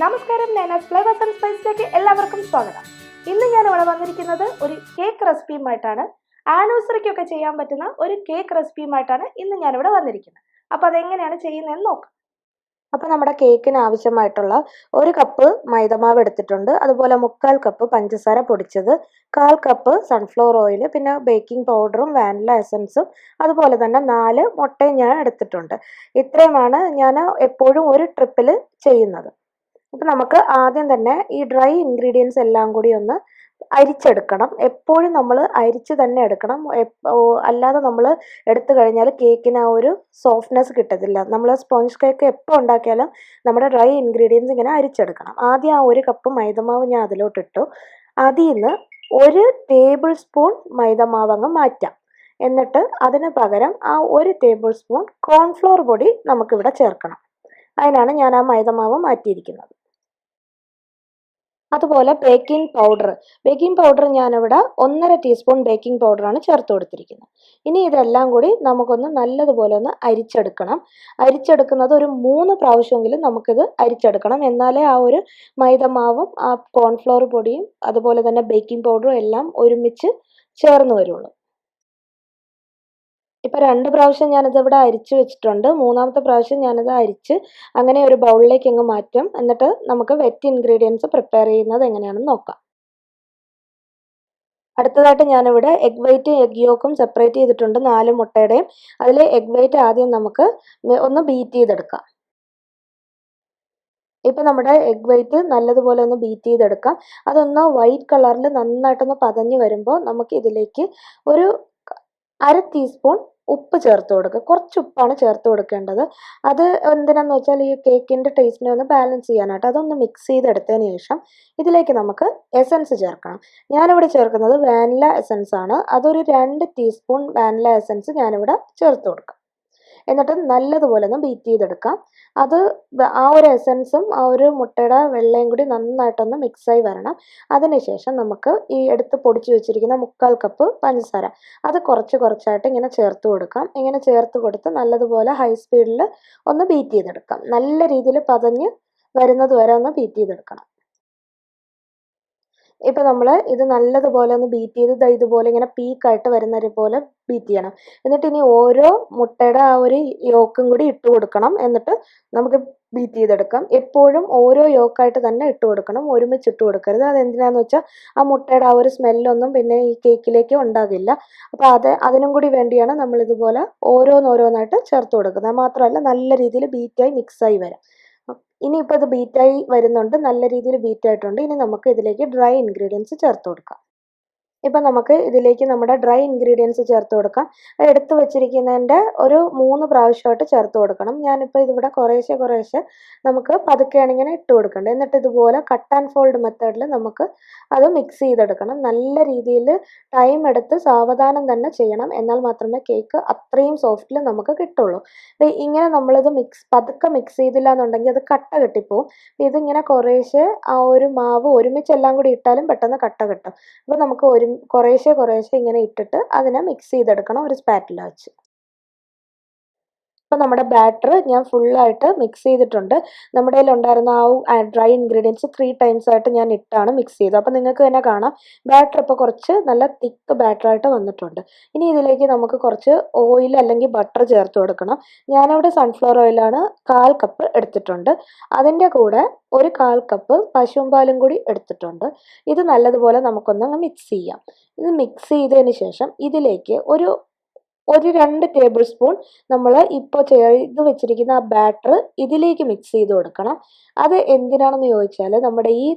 നമസ്കാരം, ഞാൻ flavours and സ്പൈസിലേക്ക് എല്ലാവർക്കും സ്വാഗതം. ഇന്ന് ഞാൻ ഇവിടെ വന്നിരിക്കുന്നത് ഒരു കേക്ക് റെസിപ്പിയുമായിട്ടാണ്. ആനിവേഴ്സറിക്കൊക്കെ ചെയ്യാൻ പറ്റുന്ന ഒരു കേക്ക് റെസിപ്പിയുമായിട്ടാണ് ഇന്ന് ഞാനിവിടെ വന്നിരിക്കുന്നത്. അപ്പോൾ അതെങ്ങനെയാണ് ചെയ്യുന്നതെന്ന് നോക്കാം. അപ്പോൾ നമ്മുടെ കേക്കിന് ആവശ്യമായിട്ടുള്ള 1 കപ്പ് മൈദമാവ് എടുത്തിട്ടുണ്ട്. അതുപോലെ 3/4 കപ്പ് പഞ്ചസാര പൊടിച്ചത്, 1/4 കപ്പ് സൺഫ്ലവർ ഓയിൽ, പിന്നെ ബേക്കിംഗ് പൗഡറും വാനില എസൻസും, അതുപോലെ തന്നെ 4 മുട്ടയും ഞാൻ എടുത്തിട്ടുണ്ട്. ഇത്രയുമാണ് ഞാൻ എപ്പോഴും ഒരു ട്രിപ്പിൽ ചെയ്യുന്നത്. അപ്പോൾ നമുക്ക് ആദ്യം തന്നെ ഈ ഡ്രൈ ഇൻഗ്രീഡിയൻസ് എല്ലാം കൂടി ഒന്ന് അരിച്ചെടുക്കണം. എപ്പോഴും നമ്മൾ അരിച്ച് തന്നെ എടുക്കണം. അല്ലാതെ നമ്മൾ എടുത്തു കഴിഞ്ഞാൽ കേക്കിന് ആ ഒരു സോഫ്റ്റ്നെസ് കിട്ടത്തില്ല. നമ്മൾ സ്പോഞ്ച് കേക്ക് എപ്പോൾ ഉണ്ടാക്കിയാലും നമ്മുടെ ഡ്രൈ ഇൻഗ്രീഡിയൻസ് ഇങ്ങനെ അരിച്ചെടുക്കണം. ആദ്യം ആ 1 കപ്പ് മൈദമാവ് ഞാൻ അതിലോട്ടിട്ടു. അതിൽ നിന്ന് 1 ടേബിൾ സ്പൂൺ മൈദമാവ് അങ്ങ് മാറ്റാം. എന്നിട്ട് അതിന് പകരം ആ 1 ടേബിൾ സ്പൂൺ കോൺഫ്ലോർ പൊടി നമുക്കിവിടെ ചേർക്കണം. അതിനാണ് ഞാൻ ആ മൈദമാവ് മാറ്റിയിരിക്കുന്നത്. അതുപോലെ ബേക്കിംഗ് പൗഡർ ഞാനിവിടെ 1.5 ടീസ്പൂൺ ബേക്കിംഗ് പൗഡറാണ് ചേർത്ത് കൊടുത്തിരിക്കുന്നത്. ഇനി ഇതെല്ലാം കൂടി നമുക്കൊന്ന് നല്ലതുപോലെ ഒന്ന് അരിച്ചെടുക്കുന്നത് ഒരു 3 പ്രാവശ്യമെങ്കിലും നമുക്കിത് അരിച്ചെടുക്കണം. എന്നാലേ ആ ഒരു മൈദമാവും ആ കോൺഫ്ലോർ പൊടിയും അതുപോലെ തന്നെ ബേക്കിംഗ് പൗഡറും എല്ലാം ഒരുമിച്ച് ചേർന്ന് വരുള്ളൂ. ഇപ്പോൾ 2 പ്രാവശ്യം ഞാനിത് ഇവിടെ അരിച്ച് വെച്ചിട്ടുണ്ട്. 3ാമത്തെ പ്രാവശ്യം ഞാനിത് അരിച്ച് അങ്ങനെ ഒരു ബൗളിലേക്ക് അങ്ങ് മാറ്റും. എന്നിട്ട് നമുക്ക് വെറ്റ് ഇൻഗ്രീഡിയൻസ് പ്രിപ്പയർ ചെയ്യുന്നത് എങ്ങനെയാണെന്ന് നോക്കാം. അടുത്തതായിട്ട് ഞാനിവിടെ എഗ് വൈറ്റ് എഗ് യോക്കും സെപ്പറേറ്റ് ചെയ്തിട്ടുണ്ട്, 4 മുട്ടയുടെയും. അതിൽ എഗ് വൈറ്റ് ആദ്യം നമുക്ക് ഒന്ന് ബീറ്റ് ചെയ്തെടുക്കാം. ഇപ്പം നമ്മുടെ എഗ് വൈറ്റ് നല്ലതുപോലെ ഒന്ന് ബീറ്റ് ചെയ്തെടുക്കാം. അതൊന്ന് വൈറ്റ് കളറിൽ നന്നായിട്ടൊന്ന് പതഞ്ഞ് വരുമ്പോൾ നമുക്ക് ഇതിലേക്ക് ഒരു 1/2 ടീസ്പൂൺ ഉപ്പ് ചേർത്ത് കൊടുക്കുക. കുറച്ച് ഉപ്പാണ് ചേർത്ത് കൊടുക്കേണ്ടത്. അത് എന്തിനാന്ന് വെച്ചാൽ ഈ കേക്കിൻ്റെ ടേസ്റ്റിനെ ഒന്ന് ബാലൻസ് ചെയ്യാനായിട്ട്. അതൊന്ന് മിക്സ് ചെയ്തെടുത്തതിന് ശേഷം ഇതിലേക്ക് നമുക്ക് എസൻസ് ചേർക്കണം. ഞാനിവിടെ ചേർക്കുന്നത് വാനില എസൻസ് ആണ്. അതൊരു 2 ടീസ്പൂൺ വാനില എസൻസ് ഞാനിവിടെ ചേർത്ത് കൊടുക്കാം. എന്നിട്ട് നല്ലതുപോലെ ഒന്ന് ബീറ്റ് ചെയ്തെടുക്കാം. അത് ആ ഒരു എസൻസും ആ ഒരു മുട്ടയുടെ വെള്ളയും കൂടി നന്നായിട്ടൊന്ന് മിക്സായി വരണം. അതിനുശേഷം നമുക്ക് ഈ എടുത്ത് പൊടിച്ച് വെച്ചിരിക്കുന്ന 3/4 കപ്പ് പഞ്ചസാര അത് കുറച്ചായിട്ട് ഇങ്ങനെ ചേർത്ത് കൊടുക്കാം. ഇങ്ങനെ ചേർത്ത് കൊടുത്ത് നല്ലതുപോലെ ഹൈ സ്പീഡിൽ ഒന്ന് ബീറ്റ് ചെയ്തെടുക്കാം. നല്ല രീതിയിൽ പതഞ്ഞ് വരുന്നത് വരെ ഒന്ന് ബീറ്റ് ചെയ്തെടുക്കണം. ഇപ്പോൾ നമ്മൾ ഇത് നല്ലതുപോലെ ഒന്ന് ബീറ്റ് ചെയ്ത് ഇതുപോലെ ഇങ്ങനെ പീക്കായിട്ട് വരുന്നത് പോലെ ബീറ്റ് ചെയ്യണം. എന്നിട്ട് ഇനി ഓരോ മുട്ടയുടെ ആ ഒരു യോക്കും കൂടി ഇട്ട് കൊടുക്കണം. എന്നിട്ട് നമുക്ക് ബീറ്റ് ചെയ്തെടുക്കാം. എപ്പോഴും ഓരോ യോക്കായിട്ട് തന്നെ ഇട്ട് കൊടുക്കണം, ഒരുമിച്ച് ഇട്ട് കൊടുക്കരുത്. അതെന്തിനാന്ന് വെച്ചാൽ ആ മുട്ടയുടെ ആ ഒരു സ്മെല്ലൊന്നും പിന്നെ ഈ കേക്കിലേക്ക് ഉണ്ടാകില്ല. അപ്പോൾ അതിനും കൂടി വേണ്ടിയാണ് നമ്മളിതുപോലെ ഓരോന്നോരോന്നായിട്ട് ചേർത്ത് കൊടുക്കുന്നത്. മാത്രമല്ല നല്ല രീതിയിൽ ബീറ്റായി മിക്സായി വരാം. ഇനിയിപ്പോൾ ഇത് ബീറ്റായി വരുന്നുണ്ട്, നല്ല രീതിയിൽ ബീറ്റായിട്ടുണ്ട്. ഇനി നമുക്ക് ഇതിലേക്ക് ഡ്രൈ ഇൻഗ്രീഡിയൻസ് ചേർത്ത് കൊടുക്കാം. ഇപ്പം നമുക്ക് ഇതിലേക്ക് നമ്മുടെ ഡ്രൈ ഇൻഗ്രീഡിയൻസ് ചേർത്ത് കൊടുക്കാം. എടുത്ത് വെച്ചിരിക്കുന്നതിൻ്റെ ഒരു 3 പ്രാവശ്യമായിട്ട് ചേർത്ത് കൊടുക്കണം. ഞാനിപ്പോൾ ഇതിവിടെ കുറേശ്ശെ നമുക്ക് പതുക്കെയാണ് ഇങ്ങനെ ഇട്ട് കൊടുക്കേണ്ടത്. എന്നിട്ട് ഇതുപോലെ കട്ട് ആൻഡ് ഫോൾഡ് മെത്തേഡിൽ നമുക്ക് അത് മിക്സ് ചെയ്തെടുക്കണം. നല്ല രീതിയിൽ ടൈം എടുത്ത് സാവധാനം തന്നെ ചെയ്യണം. എന്നാൽ മാത്രമേ കേക്ക് അത്രയും സോഫ്റ്റിൽ നമുക്ക് കിട്ടുള്ളൂ. അപ്പോൾ ഇങ്ങനെ നമ്മളിത് പതുക്കെ മിക്സ് ചെയ്തില്ല എന്നുണ്ടെങ്കിൽ അത് കട്ട കെട്ടിപ്പോവും. ഇതിങ്ങനെ കുറേശ്ശെ ആ ഒരു മാവ് ഒരുമിച്ച് എല്ലാം കൂടി ഇട്ടാലും പെട്ടെന്ന് കട്ട കെട്ടും. അപ്പോൾ നമുക്ക് കുറേശ്ശെ ഇങ്ങനെ ഇട്ടിട്ട് അതിനെ മിക്സ് ചെയ്തെടുക്കണം ഒരു സ്പാറ്റില വെച്ച്. അപ്പോൾ നമ്മുടെ ബാറ്റർ ഞാൻ ഫുള്ളായിട്ട് മിക്സ് ചെയ്തിട്ടുണ്ട്. നമ്മുടെ കയ്യിലുണ്ടായിരുന്ന ആ ഡ്രൈ ഇൻഗ്രീഡിയൻസ് 3 ടൈംസ് ആയിട്ട് ഞാൻ ഇട്ടാണ് മിക്സ് ചെയ്തത്. അപ്പോൾ നിങ്ങൾക്ക് തന്നെ കാണാം ബാറ്റർ ഇപ്പോൾ കുറച്ച് നല്ല തിക്ക് ബാറ്ററായിട്ട് വന്നിട്ടുണ്ട്. ഇനി ഇതിലേക്ക് നമുക്ക് കുറച്ച് ഓയിൽ അല്ലെങ്കിൽ ബട്ടർ ചേർത്ത് കൊടുക്കണം. ഞാനിവിടെ സൺഫ്ലവർ ഓയിലാണ് 1/4 കപ്പ് എടുത്തിട്ടുണ്ട്. അതിൻ്റെ കൂടെ ഒരു 1/4 കപ്പ് പശുമ്പാലും കൂടി എടുത്തിട്ടുണ്ട്. ഇത് നല്ലതുപോലെ നമുക്കൊന്ന് മിക്സ് ചെയ്യാം. ഇത് മിക്സ് ചെയ്തതിന് ശേഷം ഇതിലേക്ക് ഒരു 2 ടേബിൾ സ്പൂൺ നമ്മൾ ഇപ്പോൾ ചെയ്ത് വെച്ചിരിക്കുന്ന ആ ബാറ്റർ ഇതിലേക്ക് മിക്സ് ചെയ്ത് കൊടുക്കണം. അത് എന്തിനാണെന്ന് ചോദിച്ചാൽ നമ്മുടെ ഈ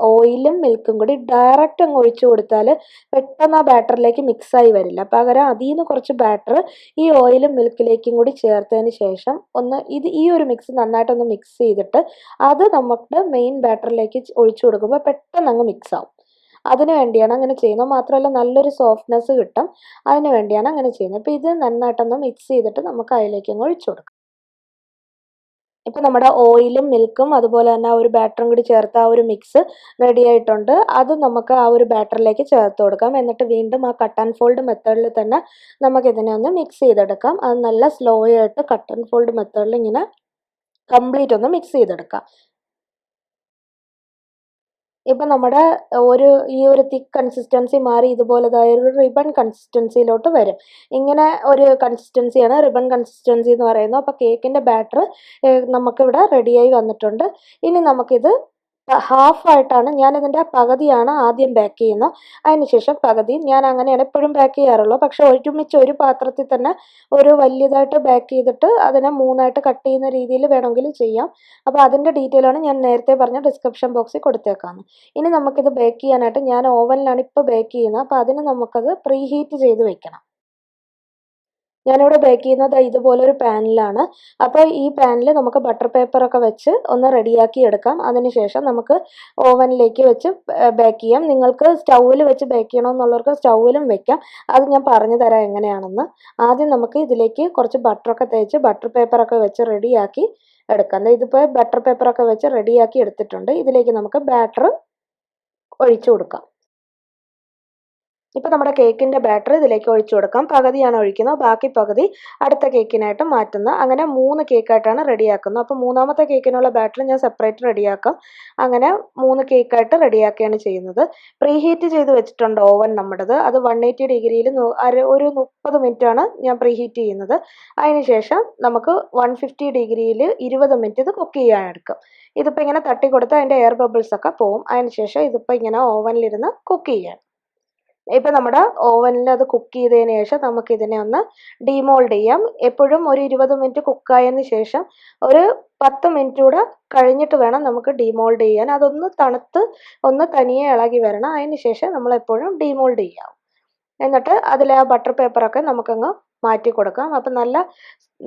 ഓയിലും മിൽക്കും കൂടി ഡയറക്റ്റ് അങ്ങ് ഒഴിച്ചു കൊടുത്താൽ പെട്ടെന്ന് ആ ബാറ്ററിലേക്ക് മിക്സായി വരില്ല. പകരം അതിൽ നിന്ന് കുറച്ച് ബാറ്റർ ഈ ഓയിലും മിൽക്കിലേക്കും കൂടി ചേർത്തതിന് ശേഷം ഈ ഒരു മിക്സ് നന്നായിട്ടൊന്ന് മിക്സ് ചെയ്തിട്ട് അത് നമുക്ക് മെയിൻ ബാറ്ററിലേക്ക് ഒഴിച്ചു കൊടുക്കുമ്പോൾ പെട്ടെന്ന് അങ്ങ് മിക്സ് ആവും. അതിന് വേണ്ടിയാണ് അങ്ങനെ ചെയ്യുന്നത്. മാത്രമല്ല നല്ലൊരു സോഫ്റ്റ്നെസ് കിട്ടും. അതിന് വേണ്ടിയാണ് അങ്ങനെ ചെയ്യുന്നത്. അപ്പോൾ ഇത് നന്നായിട്ടൊന്ന് മിക്സ് ചെയ്തിട്ട് നമുക്ക് അതിലേക്ക് അങ്ങ് ഒഴിച്ചു കൊടുക്കാം. ഇപ്പോൾ നമ്മുടെ ഓയിലും മിൽക്കും അതുപോലെ തന്നെ ആ ഒരു ബാറ്ററും കൂടി ചേർത്ത് ആ ഒരു മിക്സ് റെഡി ആയിട്ടുണ്ട്. അത് നമുക്ക് ആ ഒരു ബാറ്ററിലേക്ക് ചേർത്ത് കൊടുക്കാം. എന്നിട്ട് വീണ്ടും ആ കട്ട് ആൻഡ് ഫോൾഡ് മെത്തേഡിൽ തന്നെ നമുക്കിതിനെ ഒന്ന് മിക്സ് ചെയ്തെടുക്കാം. അത് നല്ല സ്ലോ ആയിട്ട് കട്ട് ആൻഡ് ഫോൾഡ് മെത്തേഡിൽ ഇങ്ങനെ കംപ്ലീറ്റ് ഒന്ന് മിക്സ് ചെയ്തെടുക്കാം. ഇപ്പം നമ്മുടെ ഈ ഒരു തിക്ക് കൺസിസ്റ്റൻസി മാറി ഇതുപോലതായ ഒരു റിബൺ കൺസിസ്റ്റൻസിയിലോട്ട് വരും. ഇങ്ങനെ ഒരു കൺസിസ്റ്റൻസിയാണ് റിബൺ കൺസിസ്റ്റൻസി എന്ന് പറയുന്നത്. അപ്പോൾ കേക്കിൻ്റെ ബാറ്റർ നമുക്കിവിടെ റെഡിയായി വന്നിട്ടുണ്ട്. ഇനി നമുക്കിത് ഹാഫായിട്ടാണ്, ഞാനിതിൻ്റെ പകുതിയാണ് ആദ്യം ബേക്ക് ചെയ്യുന്നത്. അതിനുശേഷം പകുതി. ഞാൻ അങ്ങനെയാണ് എപ്പോഴും ബേക്ക് ചെയ്യാറുള്ളൂ. പക്ഷെ ഒരുമിച്ച് ഒരു പാത്രത്തിൽ തന്നെ ഒരു വലിയതായിട്ട് ബേക്ക് ചെയ്തിട്ട് അതിനെ 3ആയിട്ട് കട്ട് ചെയ്യുന്ന രീതിയിൽ വേണമെങ്കിൽ ചെയ്യാം. അപ്പോൾ അതിൻ്റെ ഡീറ്റെയിലാണ് ഞാൻ നേരത്തെ പറഞ്ഞ ഡിസ്ക്രിപ്ഷൻ ബോക്സിൽ കൊടുത്തേക്കാന്ന്. ഇനി നമുക്കിത് ബേക്ക് ചെയ്യാനായിട്ട് ഞാൻ ഓവനിലാണ് ഇപ്പോൾ ബേക്ക് ചെയ്യുന്നത്. അപ്പോൾ അതിന് നമുക്കത് പ്രീ ഹീറ്റ് ചെയ്ത് വെക്കണം. ഞാനിവിടെ ബേക്ക് ചെയ്യുന്നത് ഇതുപോലൊരു പാനിലാണ്. അപ്പോൾ ഈ പാനിൽ നമുക്ക് ബട്ടർ പേപ്പറൊക്കെ വെച്ച് ഒന്ന് റെഡിയാക്കി എടുക്കാം. അതിനുശേഷം നമുക്ക് ഓവനിലേക്ക് വെച്ച് ബേക്ക് ചെയ്യാം. നിങ്ങൾക്ക് സ്റ്റൗവിൽ വെച്ച് ബേക്ക് ചെയ്യണമെന്നുള്ളവർക്ക് സ്റ്റൗവിലും വെക്കാം. അത് ഞാൻ പറഞ്ഞു തരാം എങ്ങനെയാണെന്ന്. ആദ്യം നമുക്ക് ഇതിലേക്ക് കുറച്ച് ബട്ടറൊക്കെ തേച്ച് ബട്ടർ പേപ്പറൊക്കെ വെച്ച് റെഡിയാക്കി എടുക്കാം. ഇതിപ്പോൾ ബട്ടർ പേപ്പറൊക്കെ വെച്ച് റെഡിയാക്കി എടുത്തിട്ടുണ്ട്. ഇതിലേക്ക് നമുക്ക് ബാറ്റർ ഒഴിച്ചു കൊടുക്കാം. ഇപ്പോൾ നമ്മുടെ കേക്കിൻ്റെ ബാറ്റർ ഇതിലേക്ക് ഒഴിച്ചു കൊടുക്കാം. പകുതിയാണ് ഒഴിക്കുന്നത്, ബാക്കി പകുതി അടുത്ത കേക്കിനായിട്ട് മാറ്റുന്നത്. അങ്ങനെ 3 കേക്കായിട്ടാണ് റെഡിയാക്കുന്നത്. അപ്പോൾ മൂന്നാമത്തെ കേക്കിനുള്ള ബാറ്റർ ഞാൻ സെപ്പറേറ്റ് റെഡിയാക്കാം. അങ്ങനെ 3 കേക്കായിട്ട് റെഡിയാക്കുകയാണ് ചെയ്യുന്നത്. പ്രീ ഹീറ്റ് ചെയ്ത് വെച്ചിട്ടുണ്ട് ഓവൻ നമ്മുടേത്. അത് 180 ഡിഗ്രിയിൽ ഒരു 30 മിനിറ്റാണ് ഞാൻ പ്രീ ഹീറ്റ് ചെയ്യുന്നത്. അതിനുശേഷം നമുക്ക് 150 ഡിഗ്രിയിൽ 20 മിനിറ്റ് ഇത് കുക്ക് ചെയ്യാൻ എടുക്കും. ഇതിപ്പോൾ ഇങ്ങനെ തട്ടി കൊടുത്താൽ അതിൻ്റെ എയർ ബബിൾസ് ഒക്കെ പോവും. അതിനുശേഷം ഇതിപ്പോൾ ഇങ്ങനെ ഓവനിലിരുന്ന് കുക്ക് ചെയ്യാം. ഇപ്പം നമ്മുടെ ഓവനിൽ അത് കുക്ക് ചെയ്തതിന് ശേഷം നമുക്കിതിനെ ഒന്ന് ഡീമോൾഡ് ചെയ്യാം. എപ്പോഴും ഒരു 20 മിനിറ്റ് കുക്കായതിന് ശേഷം ഒരു 10 മിനിറ്റ് കൂടെ കഴിഞ്ഞിട്ട് വേണം നമുക്ക് ഡീമോൾഡ് ചെയ്യാൻ. അതൊന്ന് തണുത്ത് ഒന്ന് തനിയെ ഇളകി വരണം. അതിന് ശേഷം നമ്മളെപ്പോഴും ഡീമോൾഡ് ചെയ്യാം. എന്നിട്ട് അതിലെ ആ ബട്ടർ പേപ്പറൊക്കെ നമുക്കങ്ങ് മാറ്റി കൊടുക്കാം. അപ്പം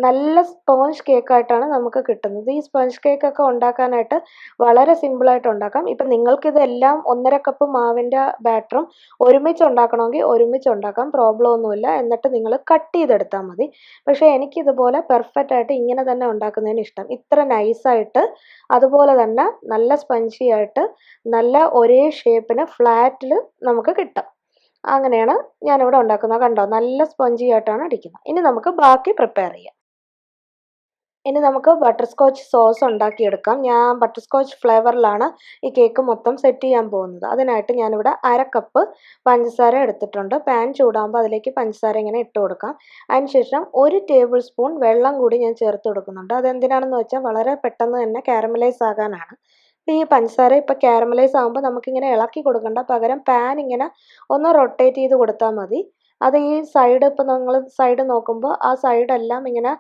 നല്ല സ്പോഞ്ച് കേക്കായിട്ടാണ് നമുക്ക് കിട്ടുന്നത്. ഈ സ്പോഞ്ച് കേക്കൊക്കെ ഉണ്ടാക്കാനായിട്ട് വളരെ സിമ്പിളായിട്ട് ഉണ്ടാക്കാം. ഇപ്പം നിങ്ങൾക്കിതെല്ലാം 1.5 കപ്പ് മാവിൻ്റെ ബാറ്ററും ഒരുമിച്ച് ഉണ്ടാക്കണമെങ്കിൽ ഒരുമിച്ച് ഉണ്ടാക്കാം, പ്രോബ്ലം ഒന്നുമില്ല. എന്നിട്ട് നിങ്ങൾ കട്ട് ചെയ്തെടുത്താൽ മതി. പക്ഷേ എനിക്കിതുപോലെ പെർഫെക്റ്റ് ആയിട്ട് ഇങ്ങനെ തന്നെ ഉണ്ടാക്കുന്നതിന് ഇഷ്ടം. ഇത്ര നൈസായിട്ട്, അതുപോലെ തന്നെ നല്ല സ്പഞ്ചി ആയിട്ട്, നല്ല ഒരേ ഷേപ്പിന് ഫ്ലാറ്റിൽ നമുക്ക് കിട്ടും. അങ്ങനെയാണ് ഞാനിവിടെ ഉണ്ടാക്കുന്നത്. കണ്ടോ, നല്ല സ്പോഞ്ചി ആയിട്ടാണ് ഇരിക്കുന്നത്. ഇനി നമുക്ക് ബാക്കി പ്രിപ്പയർ ചെയ്യാം. ഇനി നമുക്ക് ബട്ടർസ്കോച്ച് സോസ് ഉണ്ടാക്കിയെടുക്കാം. ഞാൻ ബട്ടർസ്കോച്ച് ഫ്ലേവറിലാണ് ഈ കേക്ക് മൊത്തം സെറ്റ് ചെയ്യാൻ പോകുന്നത്. അതിനായിട്ട് ഞാനിവിടെ 1/2 കപ്പ് പഞ്ചസാര എടുത്തിട്ടുണ്ട്. പാൻ ചൂടാകുമ്പോൾ അതിലേക്ക് പഞ്ചസാര ഇങ്ങനെ ഇട്ട് കൊടുക്കാം. അതിനുശേഷം 1 ടേബിൾ സ്പൂൺ വെള്ളം കൂടി ഞാൻ ചേർത്ത് കൊടുക്കുന്നുണ്ട്. അതെന്തിനാണെന്ന് വെച്ചാൽ വളരെ പെട്ടെന്ന് തന്നെ കാരമലൈസ് ആകാനാണ്. ഈ പഞ്ചസാര ഇപ്പോൾ കാരമലൈസ് ആകുമ്പോൾ നമുക്കിങ്ങനെ ഇളക്കി കൊടുക്കണ്ട, പകരം പാൻ ഇങ്ങനെ ഒന്ന് റൊട്ടേറ്റ് ചെയ്ത് കൊടുത്താൽ മതി. അത് ഈ സൈഡ്, ഇപ്പോൾ നിങ്ങൾ സൈഡ് നോക്കുമ്പോൾ ആ സൈഡെല്ലാം ഇങ്ങനെ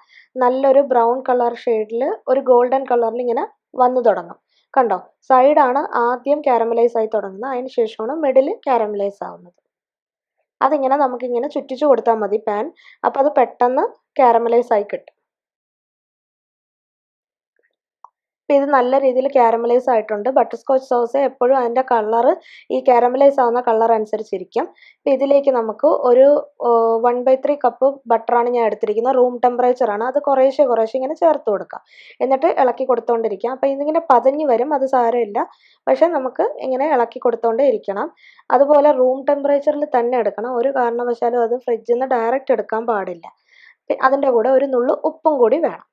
നല്ലൊരു ബ്രൗൺ കളർ ഷെയ്ഡിൽ ഒരു ഗോൾഡൻ കളറിൽ ഇങ്ങനെ വന്നു തുടങ്ങും. കണ്ടോ, സൈഡാണ് ആദ്യം കാരമലൈസ് ആയി തുടങ്ങുന്നത്. അതിന് ശേഷമാണ് മിഡിൽ കാരമലൈസ് ആവുന്നത്. അതിങ്ങനെ നമുക്കിങ്ങനെ ചുറ്റിച്ചു കൊടുത്താൽ മതി പാൻ. അപ്പോൾ അത് പെട്ടെന്ന് കാരമലൈസ് ആയി കിട്ടും. അപ്പോൾ ഇത് നല്ല രീതിയിൽ കാരമലൈസ് ആയിട്ടുണ്ട്. ബട്ടർസ്കോച്ച് സോസ് എപ്പോഴും അതിൻ്റെ കളറ് ഈ കാരമലൈസ് ആവുന്ന കളർ അനുസരിച്ചിരിക്കും. അപ്പോൾ ഇതിലേക്ക് നമുക്ക് ഒരു 1/3 കപ്പ് ബട്ടറാണ് ഞാൻ എടുത്തിരിക്കുന്നത്. റൂം ടെമ്പറേച്ചറാണ്. അത് കുറേശ്ശെ ഇങ്ങനെ ചേർത്ത് കൊടുക്കാം. എന്നിട്ട് ഇളക്കി കൊടുത്തുകൊണ്ടിരിക്കാം. അപ്പോൾ ഇതിങ്ങനെ പതഞ്ഞ് വരും, അത് സാരമില്ല. പക്ഷേ നമുക്ക് ഇങ്ങനെ ഇളക്കി കൊടുത്തുകൊണ്ടേ ഇരിക്കണം. അതുപോലെ റൂം ടെമ്പറേച്ചറിൽ തന്നെ എടുക്കണം. ഒരു കാരണവശാലും അത് ഫ്രിഡ്ജിൽ നിന്ന് ഡയറക്റ്റ് എടുക്കാൻ പാടില്ല. അതിൻ്റെ കൂടെ ഒരു നുള്ളു ഉപ്പും കൂടി വേണം.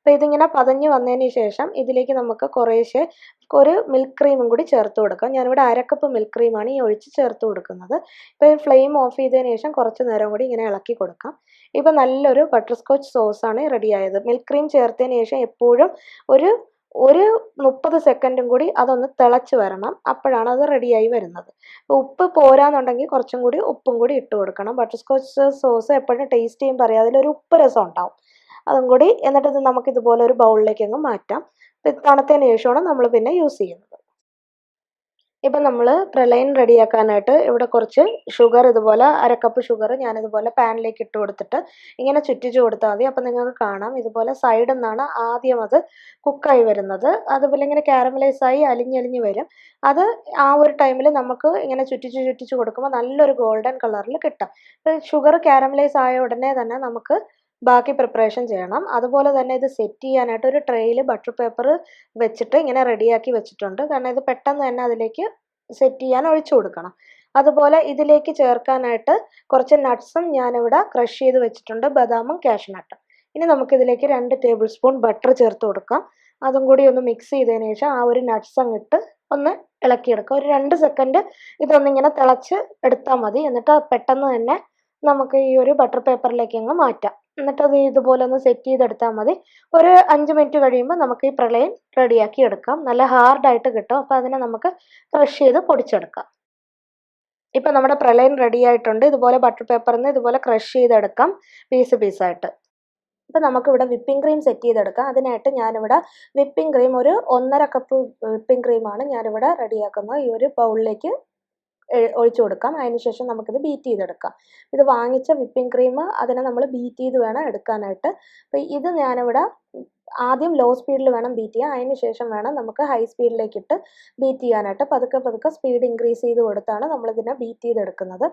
അപ്പോൾ ഇതിങ്ങനെ പതഞ്ഞ് വന്നതിന് ശേഷം ഇതിലേക്ക് നമുക്ക് കുറേശ്ശെ ഒരു മിൽക്ക് ക്രീമും കൂടി ചേർത്ത് കൊടുക്കാം. ഞാനിവിടെ 1/2 കപ്പ് മിൽക്ക് ക്രീമാണ് ഈ ഒഴിച്ച് ചേർത്ത് കൊടുക്കുന്നത്. ഇപ്പോൾ ഫ്ലെയിം ഓഫ് ചെയ്തതിന് ശേഷം കുറച്ച് നേരം കൂടി ഇങ്ങനെ ഇളക്കി കൊടുക്കാം. ഇപ്പോൾ നല്ലൊരു ബട്ടർസ്കോച്ച് സോസാണ് റെഡിയായത്. മിൽക്ക് ക്രീം ചേർത്തതിന് ശേഷം എപ്പോഴും ഒരു 30 സെക്കൻഡും കൂടി അതൊന്ന് തിളച്ച് വരണം. അപ്പോഴാണ് അത് റെഡിയായി വരുന്നത്. ഉപ്പ് പോരാന്നുണ്ടെങ്കിൽ കുറച്ചും കൂടി ഉപ്പും കൂടി ഇട്ട് കൊടുക്കണം. ബട്ടർസ്കോച്ച് സോസ് എപ്പോഴും ടേസ്റ്റ് ചെയ്യുമ്പോൾ അറിയാം അതിലൊരു ഉപ്പ് രസം ഉണ്ടാവും. അതും കൂടി എന്നിട്ട് ഇത് നമുക്കിതുപോലെ ഒരു ബൗളിലേക്ക് അങ്ങ് മാറ്റാം. തണുത്തതിന് ശേഷമാണ് നമ്മൾ പിന്നെ യൂസ് ചെയ്യുന്നത്. ഇപ്പം നമ്മൾ പ്രളയൻ റെഡിയാക്കാനായിട്ട് ഇവിടെ കുറച്ച് ഷുഗർ, ഇതുപോലെ 1/2 കപ്പ് ഷുഗർ ഞാനിതുപോലെ പാനിലേക്ക് ഇട്ട് കൊടുത്തിട്ട് ഇങ്ങനെ ചുറ്റിച്ച് കൊടുത്താൽ മതി. അപ്പം നിങ്ങൾക്ക് കാണാം ഇതുപോലെ സൈഡിൽ നിന്നാണ് ആദ്യം അത് കുക്കായി വരുന്നത്. അതുപോലെ ഇങ്ങനെ കാരമലൈസായി അലിഞ്ഞലിഞ്ഞ് വരും. അത് ആ ഒരു ടൈമിൽ നമുക്ക് ഇങ്ങനെ ചുറ്റിച്ച് കൊടുക്കുമ്പോൾ നല്ലൊരു ഗോൾഡൻ കളറിൽ കിട്ടും. ഷുഗർ കാരമലൈസ് ആയ ഉടനെ തന്നെ നമുക്ക് ബാക്കി പ്രിപ്പറേഷൻ ചെയ്യണം. അതുപോലെ തന്നെ ഇത് സെറ്റ് ചെയ്യാനായിട്ട് ഒരു ട്രേയിൽ ബട്ടർ പേപ്പർ വെച്ചിട്ട് ഇങ്ങനെ റെഡിയാക്കി വെച്ചിട്ടുണ്ട്. കാരണം ഇത് പെട്ടെന്ന് തന്നെ അതിലേക്ക് സെറ്റ് ചെയ്യാൻ ഒഴിച്ചു കൊടുക്കണം. അതുപോലെ ഇതിലേക്ക് ചേർക്കാനായിട്ട് കുറച്ച് നട്ട്സും ഞാനിവിടെ ക്രഷ് ചെയ്ത് വെച്ചിട്ടുണ്ട്, ബദാമും കാഷ്നട്ടും. ഇനി നമുക്കിതിലേക്ക് 2 ടേബിൾ സ്പൂൺ ബട്ടർ ചേർത്ത് കൊടുക്കാം. അതും കൂടി ഒന്ന് മിക്സ് ചെയ്തതിന് ശേഷം ആ ഒരു നട്ട്സ് അങ്ങിട്ട് ഒന്ന് ഇളക്കിയെടുക്കുക. ഒരു 2 സെക്കൻഡ് ഇതൊന്നിങ്ങനെ തിളച്ച് എടുത്താൽ മതി. എന്നിട്ട് പെട്ടെന്ന് തന്നെ നമുക്ക് ഈ ഒരു ബട്ടർ പേപ്പറിലേക്ക് അങ്ങ് മാറ്റാം. എന്നിട്ടത് ഇതുപോലെ ഒന്ന് സെറ്റ് ചെയ്തെടുത്താൽ മതി. ഒരു 5 മിനിറ്റ് കഴിയുമ്പോൾ നമുക്ക് ഈ പ്രളയൻ റെഡിയാക്കി എടുക്കാം. നല്ല ഹാർഡായിട്ട് കിട്ടും. അപ്പോൾ അതിനെ നമുക്ക് ക്രഷ് ചെയ്ത് പൊടിച്ചെടുക്കാം. ഇപ്പം നമ്മുടെ പ്രളയൻ റെഡി ആയിട്ടുണ്ട്. ഇതുപോലെ ബട്ടർ പേപ്പറിൽ നിന്ന് ഇതുപോലെ ക്രഷ് ചെയ്തെടുക്കാം പീസ് പീസായിട്ട്. ഇപ്പം നമുക്കിവിടെ വിപ്പിംഗ് ക്രീം സെറ്റ് ചെയ്തെടുക്കാം. അതിനായിട്ട് ഞാനിവിടെ വിപ്പിംഗ് ക്രീം ഒരു 1.5 കപ്പ് വിപ്പിംഗ് ക്രീമാണ് ഞാനിവിടെ റെഡിയാക്കുന്നത്. ഈ ഒരു ബൗളിലേക്ക് ഒഴിച്ചു കൊടുക്കാം. അതിനുശേഷം നമുക്കിത് ബീറ്റ് ചെയ്തെടുക്കാം. ഇത് വാങ്ങിച്ച വിപ്പിംഗ് ക്രീം അതിനെ നമ്മൾ ബീറ്റ് ചെയ്ത് വേണം എടുക്കാനായിട്ട്. അപ്പോൾ ഇത് ഞാനിവിടെ ആദ്യം ലോ സ്പീഡിൽ വേണം ബീറ്റ് ചെയ്യാൻ. അതിന് ശേഷം വേണം നമുക്ക് ഹൈ സ്പീഡിലേക്കിട്ട് ബീറ്റ് ചെയ്യാനായിട്ട്. പതുക്കെ പതുക്കെ സ്പീഡ് ഇൻക്രീസ് ചെയ്ത് കൊടുത്താണ് നമ്മളിതിനെ ബീറ്റ് ചെയ്തെടുക്കുന്നത്.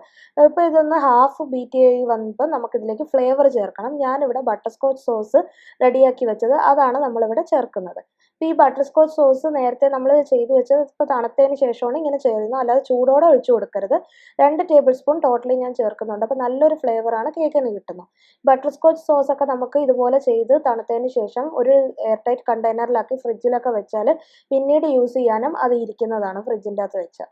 ഇപ്പോൾ ഇതൊന്ന് ഹാഫ് ബീറ്റ് ചെയ്ത് വന്നപ്പോൾ നമുക്കിതിലേക്ക് ഫ്ലേവർ ചേർക്കണം. ഞാനിവിടെ ബട്ടർസ്കോച്ച് സോസ് റെഡിയാക്കി വെച്ചത് അതാണ് നമ്മളിവിടെ ചേർക്കുന്നത്. അപ്പോൾ ഈ ബട്ടർസ്കോച്ച് സോസ് നേരത്തെ നമ്മൾ ചെയ്ത് വെച്ചത് ഇപ്പോൾ തണുത്തതിന് ശേഷമാണ് ഇങ്ങനെ ചേരുന്നത്. അല്ലാതെ ചൂടോടെ ഒഴിച്ചു കൊടുക്കരുത്. 2 ടേബിൾ സ്പൂൺ ടോട്ടലി ഞാൻ ചേർക്കുന്നുണ്ട്. അപ്പോൾ നല്ലൊരു ഫ്ലേവറാണ് കേക്കിന് കിട്ടുന്നത്. ബട്ടർസ്കോച്ച് സോസൊക്കെ നമുക്ക് ഇതുപോലെ ചെയ്ത് തണുത്തതിന് ശേഷം ഒരു എയർ ടൈറ്റ് കണ്ടെയ്നറിലാക്കി ഫ്രിഡ്ജിലൊക്കെ വെച്ചാൽ പിന്നീട് യൂസ് ചെയ്യാനും അത് ഇരിക്കുന്നതാണ് ഫ്രിഡ്ജിൻ്റെ അകത്ത് വെച്ചാൽ.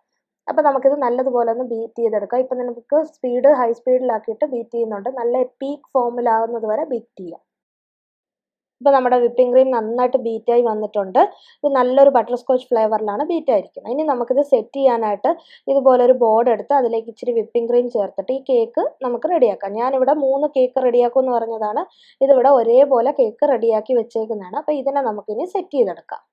അപ്പോൾ നമുക്കിത് നല്ലതുപോലെ ഒന്ന് ബീറ്റ് ചെയ്തെടുക്കാം. ഇപ്പം നമുക്ക് സ്പീഡ് ഹൈ സ്പീഡിലാക്കിയിട്ട് ബീറ്റ് ചെയ്യുന്നുണ്ട്. നല്ല പീക്ക് ഫോമിലാകുന്നത് വരെ ബീറ്റ് ചെയ്യാം. ഇപ്പോൾ നമ്മുടെ വിപ്പിംഗ് ക്രീം നന്നായിട്ട് ബീറ്റായി വന്നിട്ടുണ്ട്. ഇത് നല്ലൊരു ബട്ടർസ്കോച്ച് ഫ്ലേവറിലാണ് ബീറ്റായിരിക്കുന്നത്. ഇനി നമുക്കിത് സെറ്റ് ചെയ്യാനായിട്ട് ഇതുപോലൊരു ബോർഡ് എടുത്ത് അതിലേക്ക് ഇച്ചിരി വിപ്പിംഗ് ക്രീം ചേർത്തിട്ട് ഈ കേക്ക് നമുക്ക് റെഡിയാക്കാം. ഞാനിവിടെ 3 കേക്ക് റെഡിയാക്കും എന്ന് പറഞ്ഞതാണ്. ഇതിവിടെ ഒരേപോലെ കേക്ക് റെഡിയാക്കി വെച്ചേക്കുന്നതാണ്. അപ്പോൾ ഇതിനെ നമുക്കിനി സെറ്റ് ചെയ്തെടുക്കാം.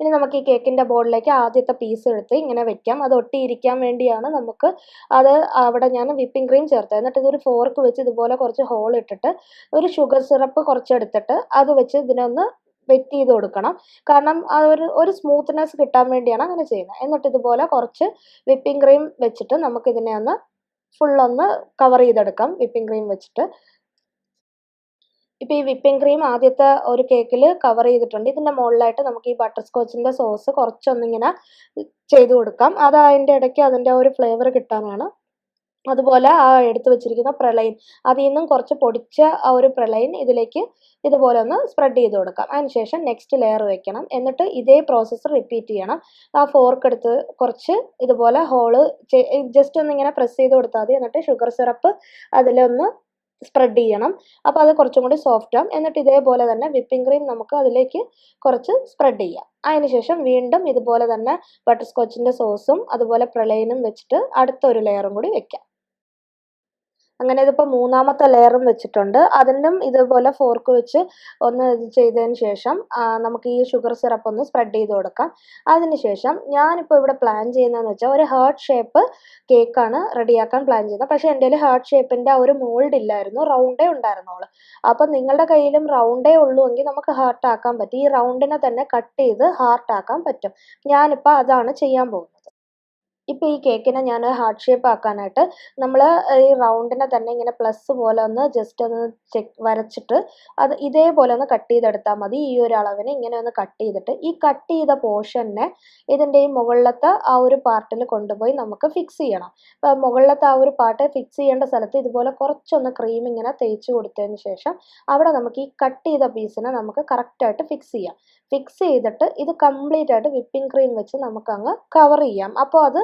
ഇനി നമുക്ക് ഈ കേക്കിൻ്റെ ബോർഡിലേക്ക് ആദ്യത്തെ പീസ് എടുത്ത് ഇങ്ങനെ വെക്കാം. അത് ഒട്ടിയിരിക്കാൻ വേണ്ടിയാണ് നമുക്ക് അത് അവിടെ ഞാൻ വിപ്പിംഗ് ക്രീം ചേർത്തത്. എന്നിട്ട് ഇതൊരു ഫോർക്ക് വെച്ച് ഇതുപോലെ കുറച്ച് ഹോൾ ഇട്ടിട്ട് ഒരു ഷുഗർ സിറപ്പ് കുറച്ചെടുത്തിട്ട് അത് വെച്ച് ഇതിനൊന്ന് വെറ്റ് ചെയ്ത് കൊടുക്കണം. കാരണം ആ ഒരു സ്മൂത്ത്നെസ് കിട്ടാൻ വേണ്ടിയാണ് അങ്ങനെ ചെയ്യുന്നത്. എന്നിട്ട് ഇതുപോലെ കുറച്ച് വിപ്പിംഗ് ക്രീം വെച്ചിട്ട് നമുക്കിതിനെ ഒന്ന് ഫുള്ളൊന്ന് കവർ ചെയ്തെടുക്കാം വിപ്പിംഗ് ക്രീം വെച്ചിട്ട്. ഇപ്പോൾ ഈ വിപ്പിംഗ് ക്രീം ആദ്യത്തെ ഒരു കേക്കിൽ കവർ ചെയ്തിട്ടുണ്ട്. ഇതിൻ്റെ മുകളിലായിട്ട് നമുക്ക് ഈ ബട്ടർസ്കോച്ചിൻ്റെ സോസ് കുറച്ചൊന്നിങ്ങനെ ചെയ്ത് കൊടുക്കാം. അത് അതിൻ്റെ ഇടയ്ക്ക് അതിൻ്റെ ഒരു ഫ്ലേവർ കിട്ടാനാണ്. അതുപോലെ ആ എടുത്ത് വെച്ചിരിക്കുന്ന പ്രളയൻ അതിൽ നിന്നും കുറച്ച് പൊടിച്ച ആ ഒരു പ്രളയൻ ഇതിലേക്ക് ഇതുപോലെ ഒന്ന് സ്പ്രെഡ് ചെയ്ത് കൊടുക്കാം. അതിനുശേഷം നെക്സ്റ്റ് ലെയർ വെക്കണം. എന്നിട്ട് ഇതേ പ്രോസസ്സ് റിപ്പീറ്റ് ചെയ്യണം. ആ ഫോർക്ക് എടുത്ത് കുറച്ച് ഇതുപോലെ ഹോള് ജസ്റ്റ് ഒന്നിങ്ങനെ പ്രസ് ചെയ്ത് കൊടുത്താൽ മതി. എന്നിട്ട് ഷുഗർ സിറപ്പ് അതിലൊന്ന് സ്പ്രെഡ് ചെയ്യണം. അപ്പോൾ അത് കുറച്ചും കൂടി സോഫ്റ്റ് ആവും. എന്നിട്ട് ഇതേപോലെ തന്നെ വിപ്പിംഗ് ക്രീം നമുക്ക് അതിലേക്ക് കുറച്ച് സ്പ്രെഡ് ചെയ്യാം. അതിനുശേഷം വീണ്ടും ഇതുപോലെ തന്നെ ബട്ടർസ്കോച്ചിൻ്റെ സോസും അതുപോലെ പ്രളയനും വെച്ചിട്ട് അടുത്തൊരു ലെയറും കൂടി വെക്കാം. അങ്ങനെ ഇതിപ്പോൾ 3ാമത്തെ ലെയറും വെച്ചിട്ടുണ്ട്. അതിനും ഇതുപോലെ ഫോർക്ക് വെച്ച് ഒന്ന് ഇത് ചെയ്തതിന് ശേഷം നമുക്ക് ഈ ഷുഗർ സിറപ്പ് ഒന്ന് സ്പ്രെഡ് ചെയ്ത് കൊടുക്കാം. അതിനുശേഷം ഞാനിപ്പോൾ ഇവിടെ പ്ലാൻ ചെയ്യുന്നതെന്ന് വെച്ചാൽ ഒരു ഹാർട്ട് ഷേപ്പ് കേക്കാണ് റെഡിയാക്കാൻ പ്ലാൻ ചെയ്യുന്നത്. പക്ഷേ എൻ്റെ കയ്യിൽ ഹാർട്ട് ഷേപ്പിൻ്റെ ആ ഒരു മോൾഡ് ഇല്ലായിരുന്നു, റൗണ്ടേ ഉണ്ടായിരുന്നുള്ളൂ. അപ്പം നിങ്ങളുടെ കയ്യിലും റൗണ്ടേ ഉള്ളൂ എങ്കിൽ നമുക്ക് ഹാർട്ട് ആക്കാൻ പറ്റും. ഈ റൗണ്ടിനെ തന്നെ കട്ട് ചെയ്ത് ഹാർട്ട് ആക്കാൻ പറ്റും. ഞാനിപ്പോൾ അതാണ് ചെയ്യാൻ പോകുന്നത്. ഇപ്പോൾ ഈ കേക്കിനെ ഞാൻ ഹാർട്ട് ഷേപ്പ് ആക്കാനായിട്ട് നമ്മൾ ഈ റൗണ്ടിനെ തന്നെ ഇങ്ങനെ പ്ലസ് പോലെ ഒന്ന് ജസ്റ്റ് ഒന്ന് വരച്ചിട്ട് അത് ഇതേപോലെ ഒന്ന് കട്ട് ചെയ്തെടുത്താൽ മതി. ഈ ഒരു അളവിന് ഇങ്ങനെ ഒന്ന് കട്ട് ചെയ്തിട്ട് ഈ കട്ട് ചെയ്ത പോർഷനെ ഇതിൻ്റെ ഈ മുകളിലത്തെ ആ ഒരു പാർട്ടിൽ കൊണ്ടുപോയി നമുക്ക് ഫിക്സ് ചെയ്യണം. അപ്പോൾ മുകളിലത്തെ ആ ഒരു പാർട്ട് ഫിക്സ് ചെയ്യേണ്ട സ്ഥലത്ത് ഇതുപോലെ കുറച്ചൊന്ന് ക്രീം ഇങ്ങനെ തേച്ച് കൊടുത്തതിന് ശേഷം അവിടെ നമുക്ക് ഈ കട്ട് ചെയ്ത പീസിനെ നമുക്ക് കറക്റ്റായിട്ട് ഫിക്സ് ചെയ്യാം. ഫിക്സ് ചെയ്തിട്ട് ഇത് കംപ്ലീറ്റ് ആയിട്ട് വിപ്പിംഗ് ക്രീം വെച്ച് നമുക്കങ്ങ് കവർ ചെയ്യാം. അപ്പോൾ അത്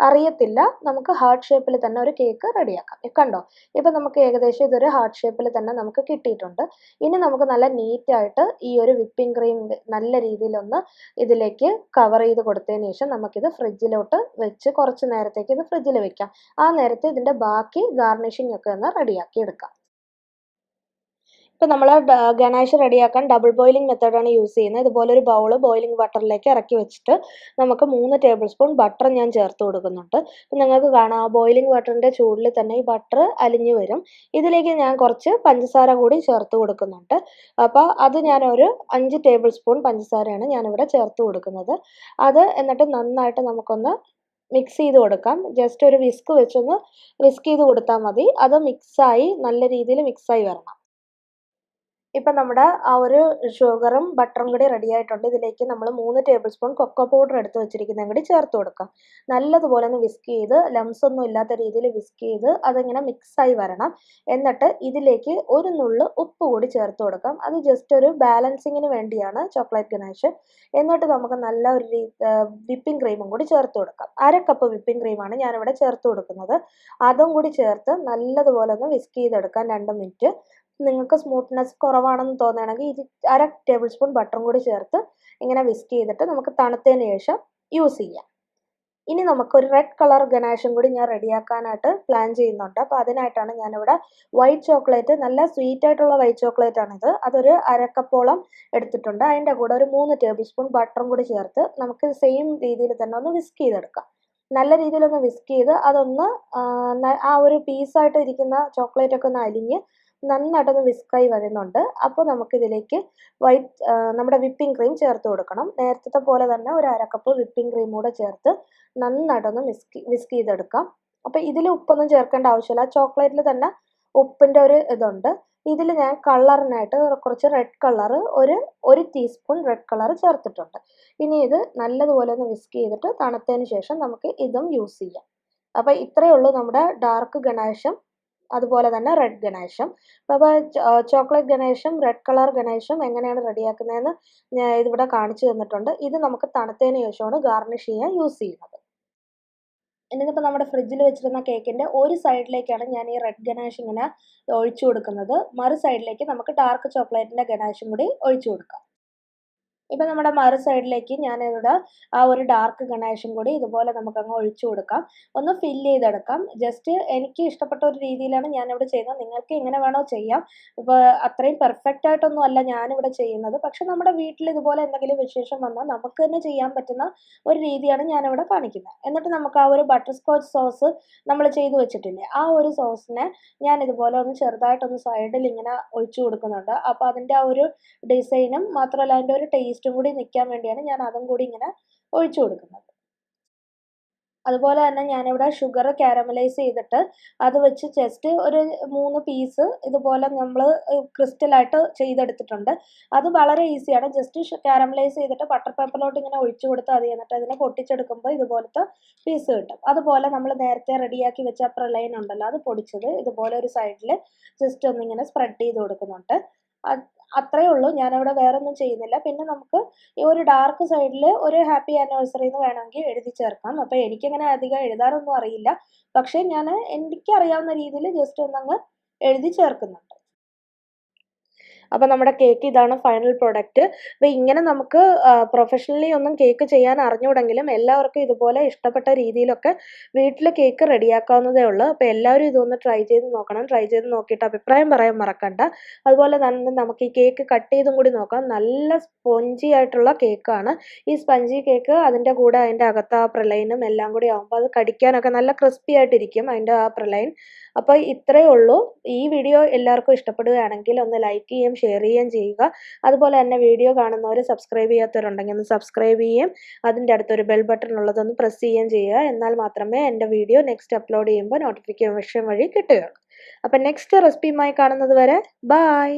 അറിയത്തില്ല. നമുക്ക് ഹാർട്ട് ഷേപ്പിൽ തന്നെ ഒരു കേക്ക് റെഡിയാക്കാം. കണ്ടോ, ഇപ്പോൾ നമുക്ക് ഏകദേശം ഇതൊരു ഹാർട്ട് ഷേപ്പിൽ തന്നെ നമുക്ക് കിട്ടിയിട്ടുണ്ട്. ഇനി നമുക്ക് നല്ല നീറ്റായിട്ട് ഈ ഒരു വിപ്പിംഗ് ക്രീം നല്ല രീതിയിലൊന്ന് ഇതിലേക്ക് കവർ ചെയ്ത് കൊടുത്തതിന് ശേഷം നമുക്കിത് ഫ്രിഡ്ജിലോട്ട് വെച്ച് കുറച്ച് നേരത്തേക്ക് ഇത് ഫ്രിഡ്ജിൽ വെക്കാം. ആ നേരത്തെ ഇതിൻ്റെ ബാക്കി ഗാർണിഷിംഗ് ഒക്കെ ഒന്ന് റെഡിയാക്കി എടുക്കാം. ഇപ്പോൾ നമ്മൾ ഗനാഷ് റെഡിയാക്കാൻ ഡബിൾ ബോയിലിംഗ് മെത്തേഡാണ് യൂസ് ചെയ്യുന്നത്. ഇതുപോലൊരു ബൗള് ബോയിലിംഗ് ബട്ടറിലേക്ക് ഇറക്കി വെച്ചിട്ട് നമുക്ക് 3 ടേബിൾ സ്പൂൺ ബട്ടർ ഞാൻ ചേർത്ത് കൊടുക്കുന്നുണ്ട്. നിങ്ങൾക്ക് കാണാം ആ ബോയിലിംഗ് ബട്ടറിൻ്റെ ചൂടിൽ തന്നെ ഈ ബട്ടർ അലിഞ്ഞു വരും. ഇതിലേക്ക് ഞാൻ കുറച്ച് പഞ്ചസാര കൂടി ചേർത്ത് കൊടുക്കുന്നുണ്ട്. അപ്പോൾ അത് ഞാനൊരു 5 ടേബിൾ സ്പൂൺ പഞ്ചസാരയാണ് ഞാനിവിടെ ചേർത്ത് കൊടുക്കുന്നത്. അത് എന്നിട്ട് നന്നായിട്ട് നമുക്കൊന്ന് മിക്സ് ചെയ്ത് കൊടുക്കാം. ജസ്റ്റ് ഒരു വിസ്ക് വെച്ചൊന്ന് വിസ്ക് ചെയ്ത് കൊടുത്താൽ മതി. അത് മിക്സായി നല്ല രീതിയിൽ മിക്സായി വരണം. ഇപ്പം നമ്മുടെ ആ ഒരു ഷുഗറും ബട്ടറും കൂടി റെഡി ആയിട്ടുണ്ട്. ഇതിലേക്ക് നമ്മൾ 3 ടേബിൾ സ്പൂൺ കൊക്കോ പൗഡർ എടുത്ത് വെച്ചിരിക്കുന്നതും കൂടി ചേർത്ത് കൊടുക്കാം. നല്ലതുപോലെ ഒന്ന് വിസ്ക് ചെയ്ത് ലംസ് ഒന്നും ഇല്ലാത്ത രീതിയിൽ വിസ്ക് ചെയ്ത് അതിങ്ങനെ മിക്സായി വരണം. എന്നിട്ട് ഇതിലേക്ക് ഒരു നുള്ള് ഉപ്പ് കൂടി ചേർത്ത് കൊടുക്കാം. അത് ജസ്റ്റ് ഒരു ബാലൻസിങ്ങിന് വേണ്ടിയാണ് ചോക്ലേറ്റ് ഗനാഷ്. എന്നിട്ട് നമുക്ക് നല്ല ഒരു വിപ്പിംഗ് ക്രീമും കൂടി ചേർത്ത് കൊടുക്കാം. 1/2 കപ്പ് വിപ്പിംഗ് ക്രീമാണ് ഞാനിവിടെ ചേർത്ത് കൊടുക്കുന്നത്. അതും കൂടി ചേർത്ത് നല്ലതുപോലെ ഒന്ന് വിസ്ക് ചെയ്തെടുക്കാം 2 മിനിറ്റ്. നിങ്ങൾക്ക് സ്മൂത്ത്നെസ് കുറവാണെന്ന് തോന്നുകയാണെങ്കിൽ 1/2 ടേബിൾ സ്പൂൺ ബട്ടറും കൂടി ചേർത്ത് ഇങ്ങനെ വിസ്ക് ചെയ്തിട്ട് നമുക്ക് തണുത്തതിന് ശേഷം യൂസ് ചെയ്യാം. ഇനി നമുക്കൊരു റെഡ് കളർ ഗനാഷും കൂടി ഞാൻ റെഡിയാക്കാനായിട്ട് പ്ലാൻ ചെയ്യുന്നുണ്ട്. അപ്പോൾ അതിനായിട്ടാണ് ഞാനിവിടെ വൈറ്റ് ചോക്ലേറ്റ്, നല്ല സ്വീറ്റ് ആയിട്ടുള്ള വൈറ്റ് ചോക്ലേറ്റ് ആണിത്. അതൊരു 1/2 കപ്പോളം എടുത്തിട്ടുണ്ട്. അതിൻ്റെ കൂടെ ഒരു 3 ടേബിൾ സ്പൂൺ ബട്ടറും കൂടി ചേർത്ത് നമുക്ക് സെയിം രീതിയിൽ തന്നെ ഒന്ന് വിസ്ക് ചെയ്തെടുക്കാം. നല്ല രീതിയിലൊന്ന് വിസ്ക് ചെയ്ത് അതൊന്ന് ആ ഒരു പീസായിട്ട് ഇരിക്കുന്ന ചോക്ലേറ്റ് ഒക്കെ ഒന്ന് അലിഞ്ഞ് നന്നായിട്ടൊന്ന് വിസ്കായി വരുന്നുണ്ട്. അപ്പോൾ നമുക്കിതിലേക്ക് നമ്മുടെ വിപ്പിംഗ് ക്രീം ചേർത്ത് കൊടുക്കണം. നേരത്തെ പോലെ തന്നെ ഒരു 1/2 കപ്പ് വിപ്പിംഗ് ക്രീം കൂടെ ചേർത്ത് നന്നായിട്ടൊന്ന് വിസ്ക് ചെയ്തെടുക്കാം. അപ്പോൾ ഇതിൽ ഉപ്പൊന്നും ചേർക്കേണ്ട ആവശ്യമില്ല. ചോക്ലേറ്റിൽ തന്നെ ഉപ്പിൻ്റെ ഒരു ഇതുണ്ട്. ഇതിൽ ഞാൻ കളറിനായിട്ട് കുറച്ച് റെഡ് കളർ, ഒരു ടീസ്പൂൺ റെഡ് കളർ ചേർത്തിട്ടുണ്ട്. ഇനി ഇത് നല്ലതുപോലെ ഒന്ന് വിസ്ക് ചെയ്തിട്ട് തണുത്തതിന് ശേഷം നമുക്ക് ഇതും യൂസ് ചെയ്യാം. അപ്പോൾ ഇത്രയേ ഉള്ളൂ നമ്മുടെ ഡാർക്ക് ഗനാഷും അതുപോലെ തന്നെ റെഡ് ഗനാഷും. അപ്പോൾ ചോക്ലേറ്റ് ഗനാഷും റെഡ് കളർ ഗനാഷും എങ്ങനെയാണ് റെഡിയാക്കുന്നതെന്ന് ഞാൻ ഇതിവിടെ കാണിച്ചു തന്നിട്ടുണ്ട്. ഇത് നമുക്ക് തണുത്തതിന് ശേഷമാണ് ഗാർണിഷ് ചെയ്യാൻ യൂസ് ചെയ്യുന്നത്. എന്നിട്ടിപ്പോൾ നമ്മുടെ ഫ്രിഡ്ജിൽ വെച്ചിരുന്ന കേക്കിൻ്റെ ഒരു സൈഡിലേക്കാണ് ഞാൻ ഈ റെഡ് ഗനാഷ് ഇങ്ങനെ ഒഴിച്ചു കൊടുക്കുന്നത്. മറു സൈഡിലേക്ക് നമുക്ക് ഡാർക്ക് ചോക്ലേറ്റിൻ്റെ ഗനാഷും കൂടി ഒഴിച്ചു കൊടുക്കാം. ഇപ്പം നമ്മുടെ മറു സൈഡിലേക്ക് ഞാനിവിടെ ആ ഒരു ഡാർക്ക് ഗനാഷും കൂടി ഇതുപോലെ നമുക്കങ്ങ് ഒഴിച്ചു കൊടുക്കാം. ഒന്ന് ഫില്ല് ചെയ്തെടുക്കാം. ജസ്റ്റ് എനിക്ക് ഇഷ്ടപ്പെട്ട ഒരു രീതിയിലാണ് ഞാനിവിടെ ചെയ്യുന്നത്. നിങ്ങൾക്ക് എങ്ങനെ വേണോ ചെയ്യാം. ഇപ്പോൾ അത്രയും പെർഫെക്റ്റ് ആയിട്ടൊന്നും അല്ല ഞാനിവിടെ ചെയ്യുന്നത്. പക്ഷെ നമ്മുടെ വീട്ടിൽ ഇതുപോലെ എന്തെങ്കിലും വിശേഷം വന്നാൽ നമുക്ക് തന്നെ ചെയ്യാൻ പറ്റുന്ന ഒരു രീതിയാണ് ഞാനിവിടെ കാണിക്കുന്നത്. എന്നിട്ട് നമുക്ക് ആ ഒരു ബട്ടർസ്കോച്ച് സോസ് നമ്മൾ ചെയ്ത് വെച്ചിട്ടില്ലേ, ആ ഒരു സോസിനെ ഞാൻ ഇതുപോലെ ഒന്ന് ചെറുതായിട്ടൊന്ന് സൈഡിൽ ഇങ്ങനെ ഒഴിച്ചു കൊടുക്കുന്നുണ്ട്. അപ്പോൾ അതിൻ്റെ ആ ഒരു ഡിസൈനും മാത്രമല്ല അതിൻ്റെ ഒരു ടേസ്റ്റും കൂടി നിൽക്കാൻ വേണ്ടിയാണ് ഞാൻ അതും കൂടി ഇങ്ങനെ ഒഴിച്ചു കൊടുക്കുന്നത്. അതുപോലെ തന്നെ ഞാനിവിടെ ഷുഗർ കാരമലൈസ് ചെയ്തിട്ട് അത് വെച്ച് ജസ്റ്റ് ഒരു 3 പീസ് ഇതുപോലെ നമ്മൾ ക്രിസ്റ്റലായിട്ട് ചെയ്തെടുത്തിട്ടുണ്ട്. അത് വളരെ ഈസിയാണ്. ജസ്റ്റ് കാരമലൈസ് ചെയ്തിട്ട് ബട്ടർ പേപ്പറിലോട്ട് ഇങ്ങനെ ഒഴിച്ചു കൊടുത്താൽ മതി. എന്നിട്ട് അതിനെ പൊട്ടിച്ചെടുക്കുമ്പോൾ ഇതുപോലത്തെ പീസ് കിട്ടും. അതുപോലെ നമ്മൾ നേരത്തെ റെഡിയാക്കി വെച്ച പ്രളയൻ ഉണ്ടല്ലോ, അത് പൊടിച്ചത് ഇതുപോലെ ഒരു സൈഡിൽ ജസ്റ്റ് ഒന്നിങ്ങനെ സ്പ്രെഡ് ചെയ്ത് കൊടുക്കുന്നുണ്ട്. അത്രയേ ഉള്ളൂ. ഞാനവിടെ വേറെ ഒന്നും ചെയ്യുന്നില്ല. പിന്നെ നമുക്ക് ഈ ഒരു ഡാർക്ക് സൈഡിൽ ഒരു ഹാപ്പി ആനിവേഴ്സറി എന്ന് വേണമെങ്കിൽ എഴുതി ചേർക്കാം. അപ്പോൾ എനിക്കങ്ങനെ അധികം എഴുതാനൊന്നും അറിയില്ല. പക്ഷേ ഞാൻ എനിക്കറിയാവുന്ന രീതിയിൽ ജസ്റ്റ് ഒന്നങ്ങ് എഴുതി ചേർക്കുന്നുണ്ട്. അപ്പോൾ നമ്മുടെ കേക്ക് ഇതാണ് ഫൈനൽ പ്രൊഡക്റ്റ്. അപ്പോൾ ഇങ്ങനെ നമുക്ക് പ്രൊഫഷണലി ഒന്നും കേക്ക് ചെയ്യാൻ അറിഞ്ഞുകൂടെങ്കിലും എല്ലാവർക്കും ഇതുപോലെ ഇഷ്ടപ്പെട്ട രീതിയിലൊക്കെ വീട്ടിൽ കേക്ക് റെഡിയാക്കാവുന്നതേ ഉള്ളൂ. അപ്പോൾ എല്ലാവരും ഇതൊന്ന് ട്രൈ ചെയ്ത് നോക്കണം. ട്രൈ ചെയ്ത് നോക്കിയിട്ട് അഭിപ്രായം പറയാൻ മറക്കണ്ട. അതുപോലെ തന്നെ നമുക്ക് ഈ കേക്ക് കട്ട് ചെയ്തും കൂടി നോക്കാം. നല്ല സ്പോഞ്ചി ആയിട്ടുള്ള കേക്കാണ്. ഈ സ്പഞ്ചി കേക്ക് അതിൻ്റെ കൂടെ അതിൻ്റെ അകത്ത് ആ പ്രളയനും എല്ലാം കൂടി ആകുമ്പോൾ അത് കടിക്കാനൊക്കെ നല്ല ക്രിസ്പി ആയിട്ടിരിക്കും അതിൻ്റെ ആ പ്രളയൻ. അപ്പോൾ ഇത്രയേ ഉള്ളൂ. ഈ വീഡിയോ എല്ലാവർക്കും ഇഷ്ടപ്പെടുകയാണെങ്കിൽ ഒന്ന് ലൈക്ക് ചെയ്യുകയും ഷെയർ ചെയ്യുകയും ചെയ്യുക. അതുപോലെ തന്നെ വീഡിയോ കാണുന്നവർ സബ്സ്ക്രൈബ് ചെയ്യാത്തവരുണ്ടെങ്കിൽ ഒന്ന് സബ്സ്ക്രൈബ് ചെയ്യുകയും അതിൻ്റെ അടുത്തൊരു ബെൽ ബട്ടൺ ഉള്ളതൊന്ന് പ്രസ് ചെയ്യുകയും ചെയ്യുക. എന്നാൽ മാത്രമേ എൻ്റെ വീഡിയോ നെക്സ്റ്റ് അപ്ലോഡ് ചെയ്യുമ്പോൾ നോട്ടിഫിക്കേഷൻ വഴി കിട്ടുകയുള്ളൂ. അപ്പം നെക്സ്റ്റ് റെസിപ്പിയുമായി കാണുന്നത് വരെ ബൈ.